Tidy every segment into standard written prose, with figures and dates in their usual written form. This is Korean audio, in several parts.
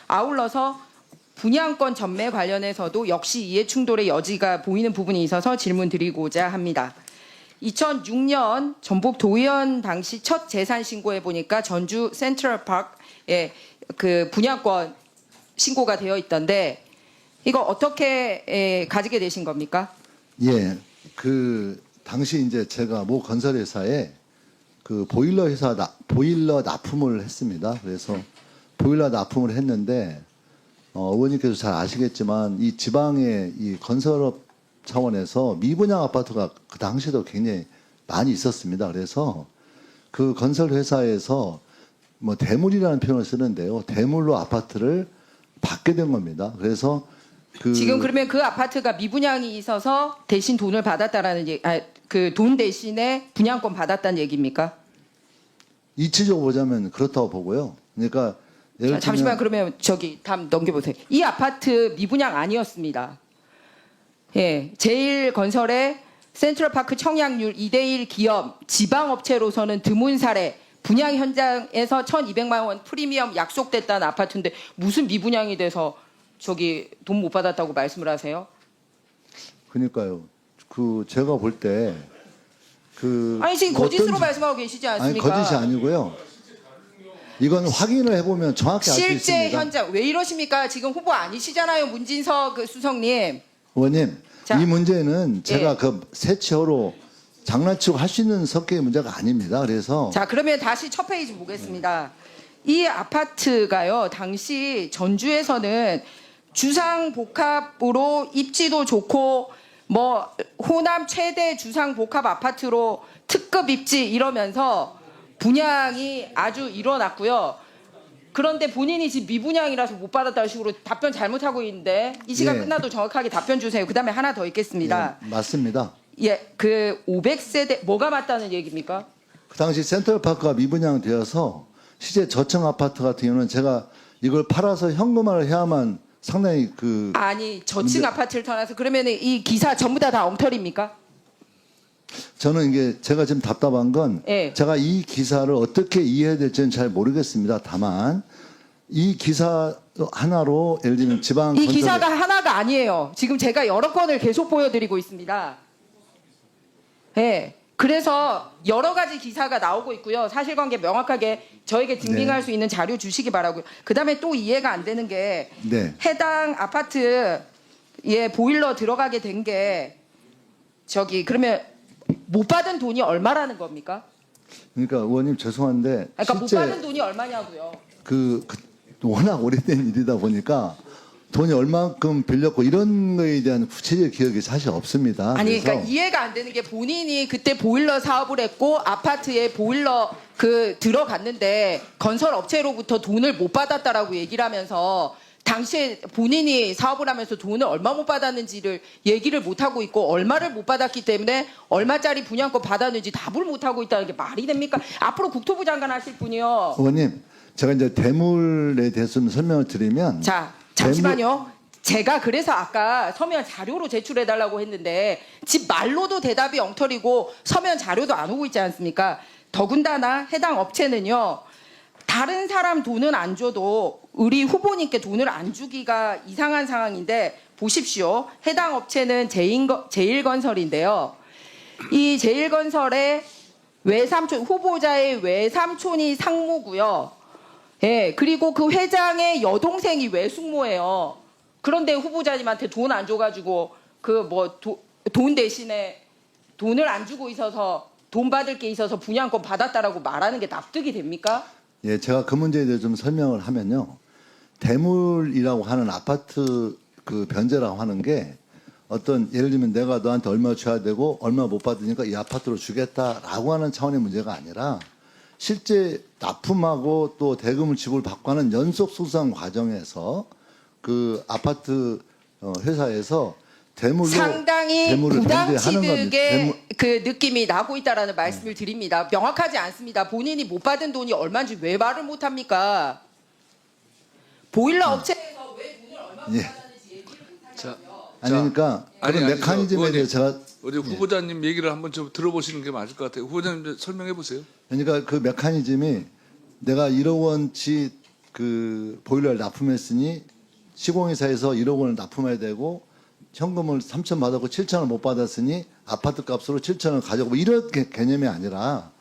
아울러서 분양권 전매 관련해서도 역시 이해 충돌의 여지가 보이는 부분이 있어서 질문드리고자 합니다. 2006년 전북 도의원 당시 첫 재산 신고해 보니까 전주 센트럴파크에 그 분양권 신고가 되어 있던데 이거 어떻게 가지게 되신 겁니까? 예, 그 당시 이제 제가 모 건설회사에 그 보일러 납품을 했습니다. 그래서 보일러 납품을 했는데 의원님께서 잘 아시겠지만 이 지방의 이 건설업 차원에서 미분양 아파트가 그 당시도 굉장히 많이 있었습니다. 그래서 그 건설회사에서 뭐 대물이라는 표현을 쓰는데요. 대물로 아파트를 받게 된 겁니다. 그래서 지금 그러면 그 아파트가 미분양이 있어서 대신 돈을 받았다라는 그 돈 대신에 분양권 받았다는 얘기입니까? 이치적으로 보자면 그렇다고 보고요. 그러니까 예를 잠시만 그러면 저기 다음 넘겨보세요. 이 아파트 미분양 아니었습니다. 예, 제일건설의 센트럴파크 청약률 2대1 기업 지방업체로서는 드문 사례 분양 현장에서 1,200만 원 프리미엄 약속됐다는 아파트인데 무슨 미분양이 돼서 저기 돈 못 받았다고 말씀을 하세요? 그러니까요. 그 제가 볼 때 그 아니 지금 거짓으로 말씀하고 계시지 아니 않습니까? 거짓이 아니고요. 이건 확인을 해보면 정확히 알 수 있습니다. 실제 현장 왜 이러십니까? 지금 후보 아니시잖아요, 문진석 그 수석님. 의원님, 자, 이 문제는 제가 예. 그 세치어로 장난치고 할 수 있는 성격의 문제가 아닙니다. 그래서 자, 그러면 다시 첫 페이지 보겠습니다. 이 아파트가요, 당시 전주에서는 주상복합으로 입지도 좋고 뭐 호남 최대 주상복합 아파트로 특급 입지 이러면서 분양이 아주 일어났고요. 그런데 본인이 지금 미분양이라서 못 받았다는 식으로 답변 잘못하고 있는데 이 시간 예. 끝나도 정확하게 답변 주세요. 그다음에 하나 더 있겠습니다. 예, 맞습니다. 예, 그 500세대 뭐가 맞다는 얘기입니까? 그 당시 센트럴파크가 미분양되어서 시제 저층 아파트 같은 경우는 제가 이걸 팔아서 현금화를 해야만 상당히 그 아니 저층 아파트를 떠나서 그러면 이 기사 전부 다 엉터리입니까? 저는 이게 제가 지금 답답한 건 예. 제가 이 기사를 어떻게 이해해야 될지는 잘 모르겠습니다. 다만 이 기사 하나로 예를 들면 지방 이 건설에- 기사가 하나가 아니에요. 지금 제가 여러 건을 계속 보여드리고 있습니다. 예. 그래서 여러 가지 기사가 나오고 있고요. 사실관계 명확하게 저에게 증빙할 네. 수 있는 자료 주시기 바라고요. 그다음에 또 이해가 안 되는 게 네. 해당 아파트에 보일러 들어가게 된 게 저기 그러면 못 받은 돈이 얼마라는 겁니까? 그러니까 의원님 죄송한데 그러니까 못 실제 받은 돈이 얼마냐고요. 그 워낙 오래된 일이다 보니까 돈이 얼마큼 빌렸고 이런 거에 대한 구체적 기억이 사실 없습니다. 아니 그래서 그러니까 이해가 안 되는 게 본인이 그때 보일러 사업을 했고 아파트에 보일러 그 들어갔는데 건설 업체로부터 돈을 못 받았다라고 얘기를 하면서 당시에 본인이 사업을 하면서 돈을 얼마 못 받았는지를 얘기를 못 하고 있고 얼마를 못 받았기 때문에 얼마짜리 분양권 받았는지 답을 못 하고 있다는 게 말이 됩니까? 앞으로 국토부 장관 하실 분이요. 의원님 제가 이제 대물에 대해서 좀 설명을 드리면 자, 잠시만요. 제가 그래서 아까 서면 자료로 제출해달라고 했는데 집 말로도 대답이 엉터리고 서면 자료도 안 오고 있지 않습니까? 더군다나 해당 업체는요. 다른 사람 돈은 안 줘도 우리 후보님께 돈을 안 주기가 이상한 상황인데 보십시오. 해당 업체는 제일건설인데요. 이 제일건설의 외삼촌 후보자의 외삼촌이 상무고요. 예, 그리고 그 회장의 여동생이 외숙모예요. 그런데 후보자님한테 돈 안 줘가지고 그 뭐 돈 대신에 돈을 안 주고 있어서 돈 받을 게 있어서 분양권 받았다라고 말하는 게 납득이 됩니까? 예, 제가 그 문제에 대해서 좀 설명을 하면요. 대물이라고 하는 아파트 그 변제라고 하는 게 어떤 예를 들면 내가 너한테 얼마 줘야 되고 얼마 못 받으니까 이 아파트로 주겠다라고 하는 차원의 문제가 아니라 실제 납품하고 또 대금을 지불받고 하는 연속 소송 과정에서 그 아파트 회사에서 대물로 상당히 대물을 부당 변제하는 겁니다. 취득의 그 느낌이 나고 있다라는 말씀을 드립니다. 명확하지 않습니다. 본인이 못 받은 돈이 얼마인지 왜 말을 못 합니까? 보일러 업체에서 왜 돈을 얼마 못 예. 받았는지 얘기를 못 자, 하냐고요. 아니 그러니까 아니, 그런 아니, 메커니즘에 의원님. 대해서 제가 우리 후보자님 얘기를 한번 좀 들어보시는 게 맞을 것 같아요. 후보자님 설명해 보세요. 그러니까 그 메커니즘이 내가 1억 원치 그 보일러를 납품했으니 시공회사에서 1억 원을 납품해야 되고 현금을 3천 받았고 7천을 못 받았으니 아파트 값으로 7천을 가져고 뭐 이런 개념이 아니라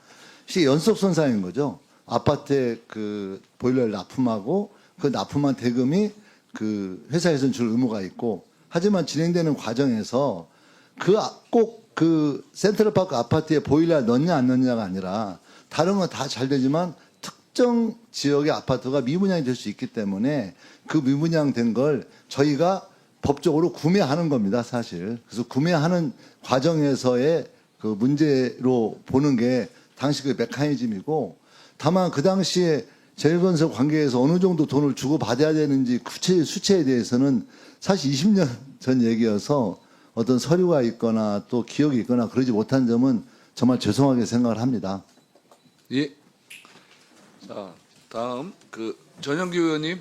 연속 손상인 거죠. 아파트에 그 보일러를 납품하고 그 납품한 대금이 그 회사에서는 줄 의무가 있고 하지만 진행되는 과정에서 꼭 그 센트럴파크 아파트에 보일러를 넣냐 안 넣냐가 아니라 다른 건 다 잘 되지만 특정 지역의 아파트가 미분양이 될 수 있기 때문에 그 미분양된 걸 저희가 법적으로 구매하는 겁니다, 사실. 그래서 구매하는 과정에서의 그 문제로 보는 게 당시 그 메커니즘이고 다만 그 당시에 제일건설 관계에서 어느 정도 돈을 주고 받아야 되는지 구체의 수치에 대해서는 사실 20년 전 얘기여서 어떤 서류가 있거나 또 기억이 있거나 그러지 못한 점은 정말 죄송하게 생각을 합니다. 예. 자, 다음 그 전영기 의원님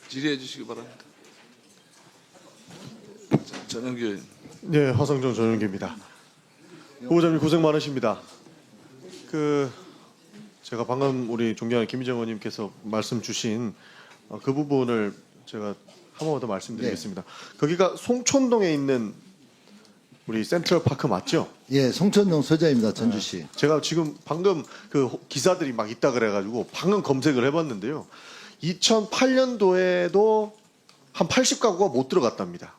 질의해 주시기 바랍니다. 자, 전영기 의원. 네, 화성정 전용기입니다. 후보자님 고생 많으십니다. 제가 방금 우리 존경하는 김희정 의원님께서 말씀 주신 그 부분을 제가 한 번 더 말씀드리겠습니다. 거기가 송촌동에 있는 우리 센트럴파크 맞죠? 예, 송천동 소재입니다, 전주시. 제가 지금 방금 그 기사들이 막 있다 그래가지고 방금 검색을 해봤는데요. 2008년도에도 한 80가구가 못 들어갔답니다.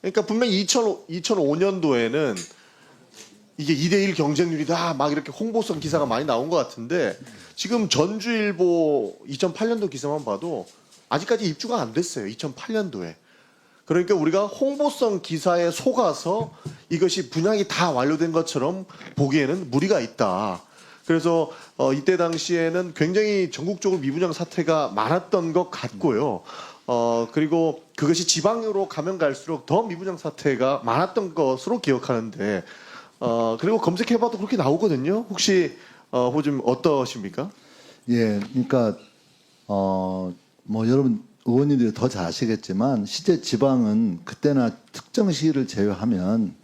그러니까 분명히 2005년도에는 이게 2대1 경쟁률이다 막 이렇게 홍보성 기사가 많이 나온 것 같은데 지금 전주일보 2008년도 기사만 봐도 아직까지 입주가 안 됐어요. 2008년도에. 그러니까 우리가 홍보성 기사에 속아서 이것이 분양이 다 완료된 것처럼 보기에는 무리가 있다. 그래서 이때 당시에는 굉장히 전국적으로 미분양 사태가 많았던 것 같고요. 그리고 그것이 지방으로 가면 갈수록 더 미분양 사태가 많았던 것으로 기억하는데 그리고 검색해봐도 그렇게 나오거든요. 혹시 후보님 어떠십니까? 예, 그러니까 뭐 여러분 의원님들이 더 잘 아시겠지만 실제 지방은 그때나 특정 시기를 제외하면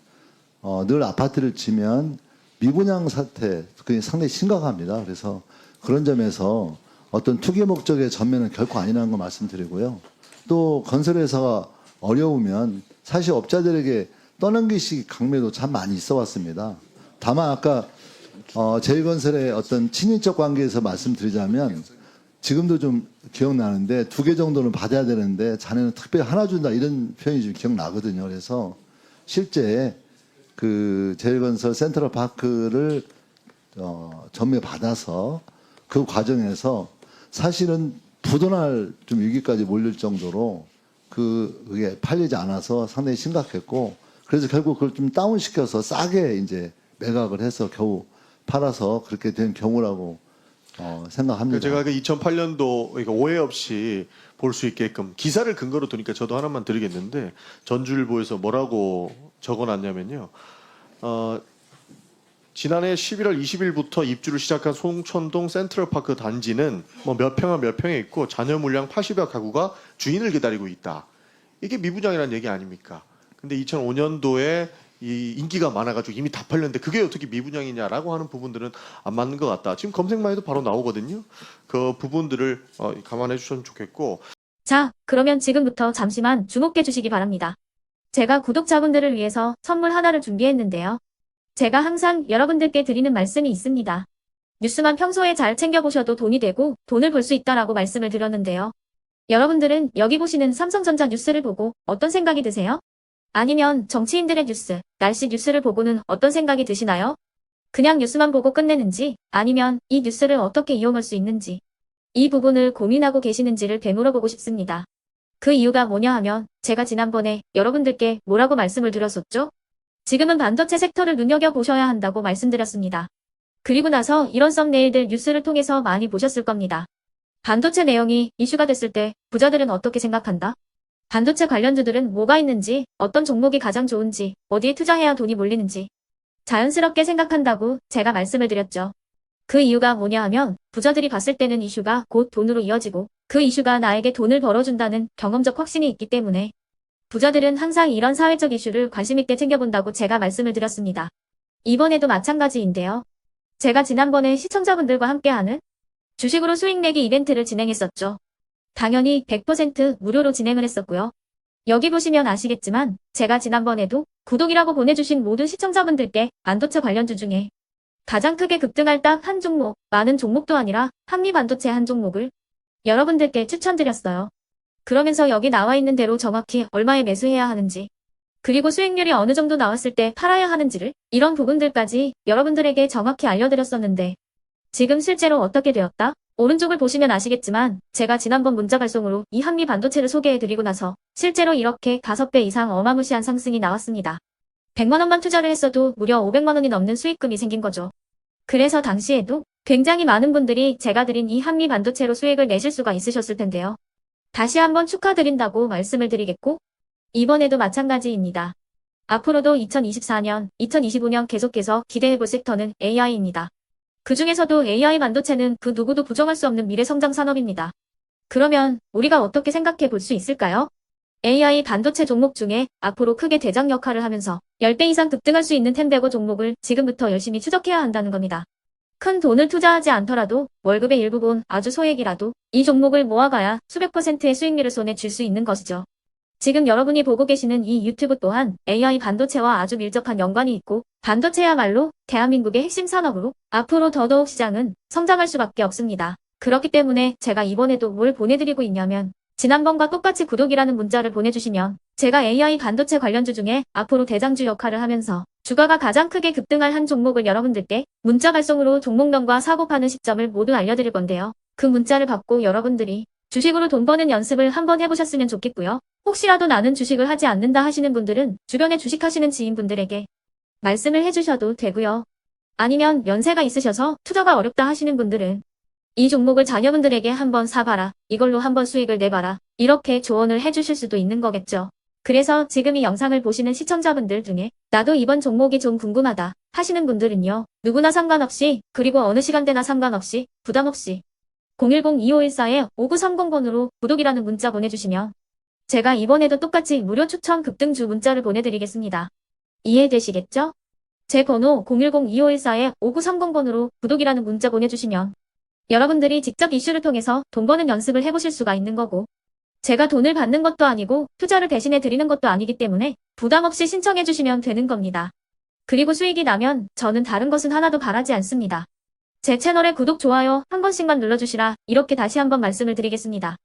늘 아파트를 지면 미분양 사태 그게 상당히 심각합니다. 그래서 그런 점에서 어떤 투기 목적의 전면은 결코 아니라는 거 말씀드리고요. 또 건설회사가 어려우면 사실 업자들에게 떠넘기식 강매도 참 많이 있어 왔습니다. 다만 아까 제일건설의 어떤 친인척 관계에서 말씀드리자면 지금도 좀 기억나는데 2개 정도는 받아야 되는데 자네는 특별히 하나 준다 이런 표현이 좀 기억나거든요. 그래서 실제 그 제일건설 센트럴파크를 전매 받아서 그 과정에서 사실은 부도날 좀 위기까지 몰릴 정도로 그게 팔리지 않아서 상당히 심각했고 그래서 결국 그걸 좀 다운시켜서 싸게 이제 매각을 해서 겨우 팔아서 그렇게 된 경우라고 생각합니다. 제가 그 2008년도 그러니까 오해 없이 볼 수 있게끔 기사를 근거로 두니까 저도 하나만 드리겠는데 전주일보에서 뭐라고 적어놨냐면요. 지난해 11월 20일부터 입주를 시작한 송천동 센트럴파크 단지는 뭐 몇 평화 몇 평에 있고 잔여 물량 80여 가구가 주인을 기다리고 있다. 이게 미분양이라는 얘기 아닙니까? 근데 2005년도에 이 인기가 많아가지고 이미 다 팔렸는데 그게 어떻게 미분양이냐라고 하는 부분들은 안 맞는 것 같다. 지금 검색만 해도 바로 나오거든요. 그 부분들을 감안해 주셨으면 좋겠고. 자, 그러면 지금부터 잠시만 주목해 주시기 바랍니다. 제가 구독자분들을 위해서 선물 하나를 준비했는데요. 제가 항상 여러분들께 드리는 말씀이 있습니다. 뉴스만 평소에 잘 챙겨보셔도 돈이 되고 돈을 벌 수 있다라고 말씀을 드렸는데요. 여러분들은 여기 보시는 삼성전자 뉴스를 보고 어떤 생각이 드세요? 아니면 정치인들의 뉴스, 날씨 뉴스를 보고는 어떤 생각이 드시나요? 그냥 뉴스만 보고 끝내는지 아니면 이 뉴스를 어떻게 이용할 수 있는지 이 부분을 고민하고 계시는지를 되물어보고 싶습니다. 그 이유가 뭐냐 하면 제가 지난번에 여러분들께 뭐라고 말씀을 드렸었죠? 지금은 반도체 섹터를 눈여겨보셔야 한다고 말씀드렸습니다. 그리고 나서 이런 썸네일들 뉴스를 통해서 많이 보셨을 겁니다. 반도체 내용이 이슈가 됐을 때 부자들은 어떻게 생각한다? 반도체 관련주들은 뭐가 있는지, 어떤 종목이 가장 좋은지, 어디에 투자해야 돈이 몰리는지 자연스럽게 생각한다고 제가 말씀을 드렸죠. 그 이유가 뭐냐 하면 부자들이 봤을 때는 이슈가 곧 돈으로 이어지고 그 이슈가 나에게 돈을 벌어준다는 경험적 확신이 있기 때문에 부자들은 항상 이런 사회적 이슈를 관심있게 챙겨본다고 제가 말씀을 드렸습니다. 이번에도 마찬가지인데요. 제가 지난번에 시청자분들과 함께하는 주식으로 수익 내기 이벤트를 진행했었죠. 당연히 100% 무료로 진행을 했었고요. 여기 보시면 아시겠지만 제가 지난번에도 구독이라고 보내주신 모든 시청자분들께 반도체 관련주 중에 가장 크게 급등할 딱 한 종목, 많은 종목도 아니라 한미반도체 한 종목을 여러분들께 추천드렸어요. 그러면서 여기 나와 있는 대로 정확히 얼마에 매수해야 하는지, 그리고 수익률이 어느 정도 나왔을 때 팔아야 하는지를, 이런 부분들까지 여러분들에게 정확히 알려드렸었는데 지금 실제로 어떻게 되었다? 오른쪽을 보시면 아시겠지만 제가 지난번 문자 발송으로 이 한미 반도체를 소개해드리고 나서 실제로 이렇게 5배 이상 어마무시한 상승이 나왔습니다. 100만 원만 투자를 했어도 무려 500만 원이 넘는 수익금이 생긴 거죠. 그래서 당시에도 굉장히 많은 분들이 제가 드린 이 한미 반도체로 수익을 내실 수가 있으셨을 텐데요. 다시 한번 축하드린다고 말씀을 드리겠고, 이번에도 마찬가지입니다. 앞으로도 2024년, 2025년 계속해서 기대해볼 섹터는 AI입니다. 그 중에서도 AI 반도체는 그 누구도 부정할 수 없는 미래 성장 산업입니다. 그러면 우리가 어떻게 생각해 볼 수 있을까요? AI 반도체 종목 중에 앞으로 크게 대장 역할을 하면서 10배 이상 급등할 수 있는 텐베고 종목을 지금부터 열심히 추적해야 한다는 겁니다. 큰 돈을 투자하지 않더라도 월급의 일부분 아주 소액이라도 이 종목을 모아가야 수백 %의 수익률을 손에 쥘 수 있는 것이죠. 지금 여러분이 보고 계시는 이 유튜브 또한 AI 반도체와 아주 밀접한 연관이 있고, 반도체야말로 대한민국의 핵심 산업으로 앞으로 더더욱 시장은 성장할 수밖에 없습니다. 그렇기 때문에 제가 이번에도 뭘 보내드리고 있냐면, 지난번과 똑같이 구독이라는 문자를 보내주시면 제가 AI 반도체 관련주 중에 앞으로 대장주 역할을 하면서 주가가 가장 크게 급등할 한 종목을 여러분들께 문자 발송으로 종목명과 사고 파는 시점을 모두 알려드릴 건데요. 그 문자를 받고 여러분들이 주식으로 돈 버는 연습을 한번 해보셨으면 좋겠고요. 혹시라도 나는 주식을 하지 않는다 하시는 분들은 주변에 주식하시는 지인분들에게 말씀을 해주셔도 되고요. 아니면 연세가 있으셔서 투자가 어렵다 하시는 분들은 이 종목을 자녀분들에게 한번 사봐라, 이걸로 한번 수익을 내봐라, 이렇게 조언을 해주실 수도 있는 거겠죠. 그래서 지금 이 영상을 보시는 시청자분들 중에 나도 이번 종목이 좀 궁금하다 하시는 분들은요, 누구나 상관없이, 그리고 어느 시간대나 상관없이 부담없이 010-2514-5930번으로 구독이라는 문자 보내주시면 제가 이번에도 똑같이 무료 추천 급등주 문자를 보내드리겠습니다. 이해되시겠죠? 제 번호 010-2514-5930번으로 구독이라는 문자 보내주시면 여러분들이 직접 이슈를 통해서 돈 버는 연습을 해보실 수가 있는 거고, 제가 돈을 받는 것도 아니고 투자를 대신해 드리는 것도 아니기 때문에 부담 없이 신청해 주시면 되는 겁니다. 그리고 수익이 나면 저는 다른 것은 하나도 바라지 않습니다. 제 채널에 구독, 좋아요 한 번씩만 눌러주시라, 이렇게 다시 한번 말씀을 드리겠습니다.